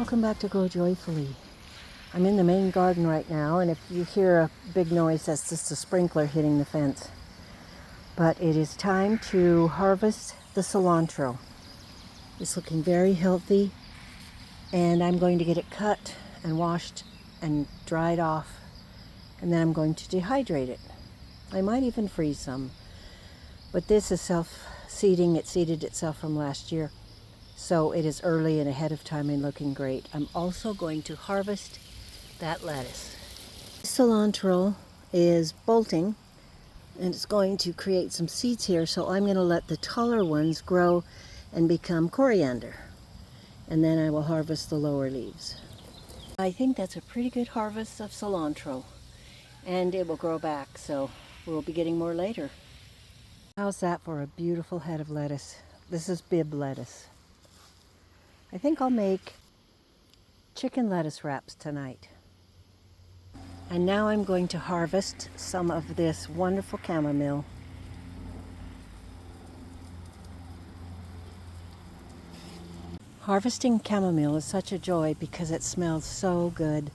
Welcome back to Grow Joyfully. I'm in the main garden right now, and if you hear a big noise, that's just a sprinkler hitting the fence. But it is time to harvest the cilantro. It's looking very healthy, and I'm going to get it cut and washed and dried off, and then I'm going to dehydrate it. I might even freeze some, but this is self-seeding. It seeded itself from last year. So it is early and ahead of time and looking great. I'm also going to harvest that lettuce. Cilantro is bolting and it's going to create some seeds here, so I'm going to let the taller ones grow and become coriander. And then I will harvest the lower leaves. I think that's a pretty good harvest of cilantro, and it will grow back, so we'll be getting more later. How's that for a beautiful head of lettuce? This is bib lettuce. I think I'll make chicken lettuce wraps tonight. And now I'm going to harvest some of this wonderful chamomile. Harvesting chamomile is such a joy because it smells so good.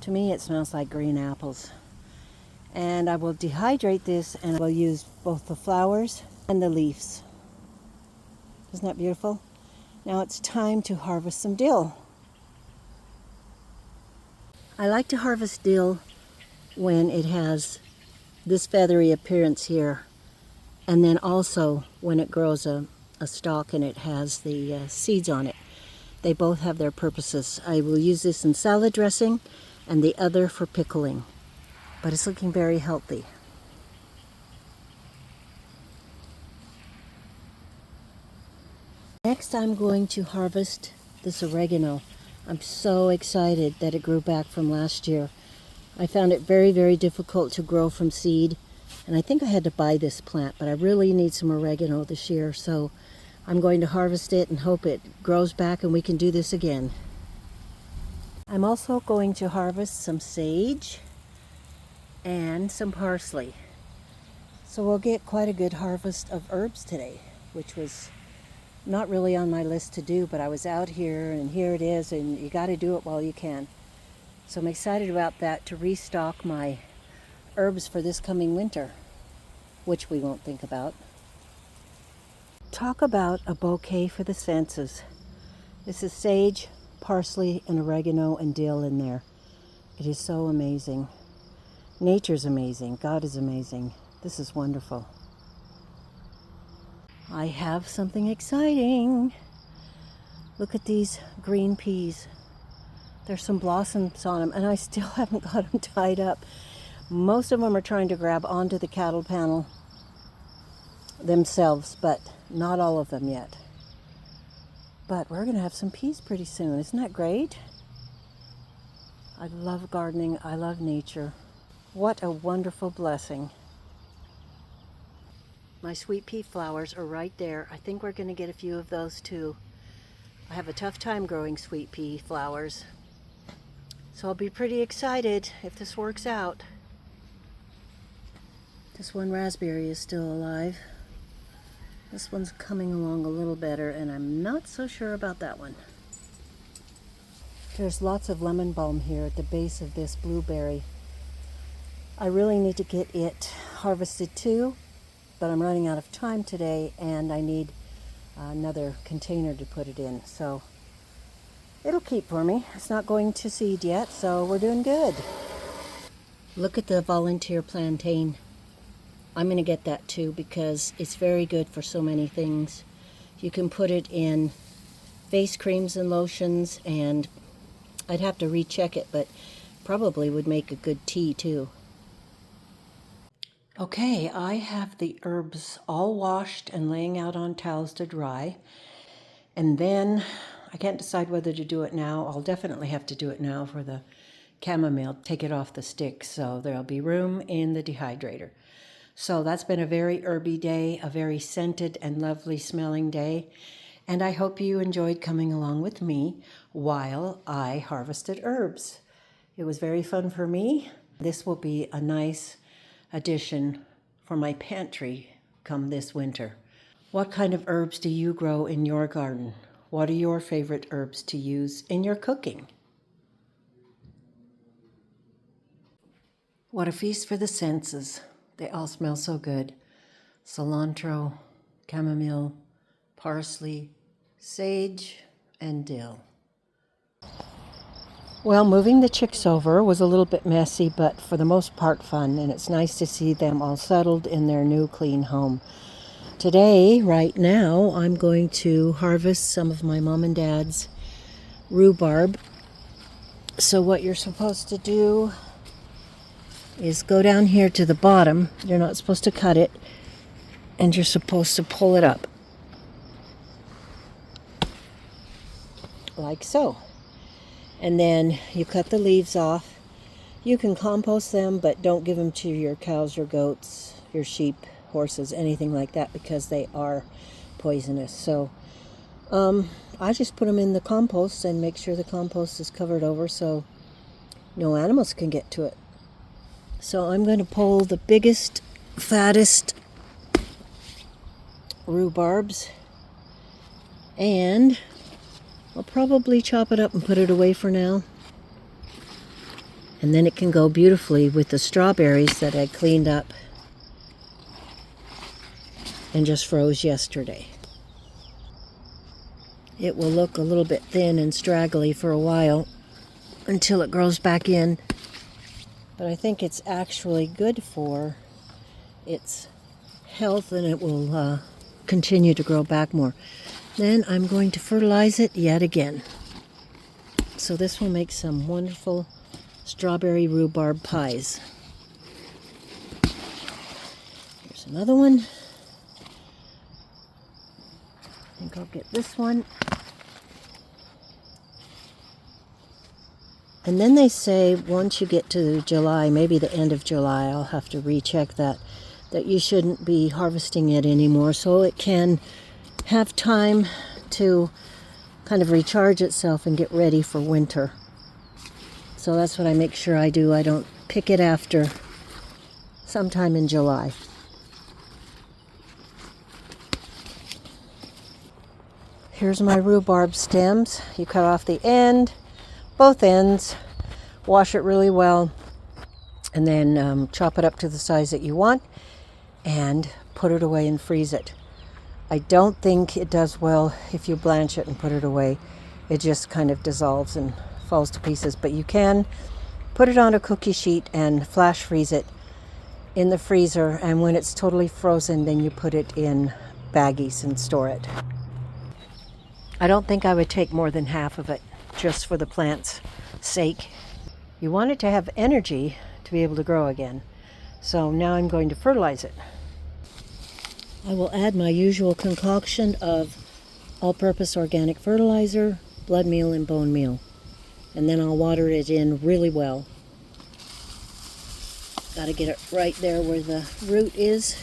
To me, it smells like green apples. And I will dehydrate this, and I will use both the flowers and the leaves. Isn't that beautiful? Now it's time to harvest some dill. I like to harvest dill when it has this feathery appearance here, and then also when it grows a stalk and it has the seeds on it. They both have their purposes. I will use this in salad dressing and the other for pickling, but it's looking very healthy. Next, I'm going to harvest this oregano. I'm so excited that it grew back from last year. I found it very, very difficult to grow from seed, and I think I had to buy this plant, but I really need some oregano this year, so I'm going to harvest it and hope it grows back and we can do this again. I'm also going to harvest some sage and some parsley. So we'll get quite a good harvest of herbs today, which was not really on my list to do, but I was out here and here it is, and you got to do it while you can. So I'm excited about that, to restock my herbs for this coming winter, which we won't think about. Talk about a bouquet for the senses. This is sage, parsley, and oregano and dill in there. It is so amazing. Nature's amazing. God is amazing. This is wonderful. I have something exciting. Look at these green peas. There's some blossoms on them, and I still haven't got them tied up. Most of them are trying to grab onto the cattle panel themselves, but not all of them yet. But we're going to have some peas pretty soon. Isn't that great? I love gardening. I love nature. What a wonderful blessing. My sweet pea flowers are right there. I think we're going to get a few of those too. I have a tough time growing sweet pea flowers, so I'll be pretty excited if this works out. This one raspberry is still alive. This one's coming along a little better, and I'm not so sure about that one. There's lots of lemon balm here at the base of this blueberry. I really need to get it harvested too, but I'm running out of time today, and I need another container to put it in. So it'll keep for me. It's not going to seed yet, so we're doing good. Look at the volunteer plantain. I'm going to get that too because it's very good for so many things. You can put it in face creams and lotions, and I'd have to recheck it, but probably would make a good tea too. Okay, I have the herbs all washed and laying out on towels to dry. And then I can't decide whether to do it now. I'll definitely have to do it now for the chamomile, take it off the stick, so there'll be room in the dehydrator. So that's been a very herby day, a very scented and lovely smelling day. And I hope you enjoyed coming along with me while I harvested herbs. It was very fun for me. This will be a nice addition for my pantry come this winter. What kind of herbs do you grow in your garden? What are your favorite herbs to use in your cooking? What a feast for the senses. They all smell so good. Cilantro, chamomile, parsley, sage, and dill. Well, moving the chicks over was a little bit messy, but for the most part fun, and it's nice to see them all settled in their new clean home. Today, right now, I'm going to harvest some of my mom and dad's rhubarb. So what you're supposed to do is go down here to the bottom. You're not supposed to cut it, and you're supposed to pull it up. Like so. And then you cut the leaves off. You can compost them, but don't give them to your cows, your goats, your sheep, horses, anything like that, because they are poisonous. So I just put them in the compost and make sure the compost is covered over so no animals can get to it. So I'm going to pull the biggest, fattest rhubarbs, and I'll probably chop it up and put it away for now. And then it can go beautifully with the strawberries that I cleaned up and just froze yesterday. It will look a little bit thin and straggly for a while until it grows back in. But I think it's actually good for its health, and it will continue to grow back more. Then I'm going to fertilize it yet again. So this will make some wonderful strawberry rhubarb pies. Here's another one. I think I'll get this one. And then they say once you get to July, maybe the end of July, I'll have to recheck that you shouldn't be harvesting it anymore, so it can have time to kind of recharge itself and get ready for winter. So that's what I make sure I do. I don't pick it after sometime in July. Here's my rhubarb stems. You cut off the end, both ends, wash it really well, and then chop it up to the size that you want and put it away and freeze it. I don't think it does well if you blanch it and put it away. It just kind of dissolves and falls to pieces. But you can put it on a cookie sheet and flash freeze it in the freezer. And when it's totally frozen, then you put it in baggies and store it. I don't think I would take more than half of it just for the plant's sake. You want it to have energy to be able to grow again. So now I'm going to fertilize it. I will add my usual concoction of all-purpose organic fertilizer, blood meal, and bone meal. And then I'll water it in really well. Got to get it right there where the root is.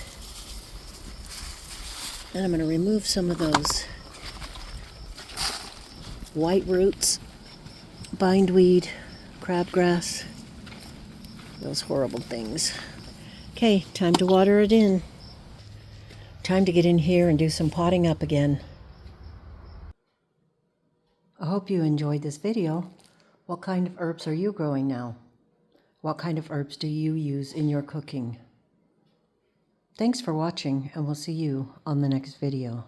And I'm going to remove some of those white roots, bindweed, crabgrass, those horrible things. Okay, time to water it in. Time to get in here and do some potting up again. I hope you enjoyed this video. What kind of herbs are you growing now? What kind of herbs do you use in your cooking? Thanks for watching, and we'll see you on the next video.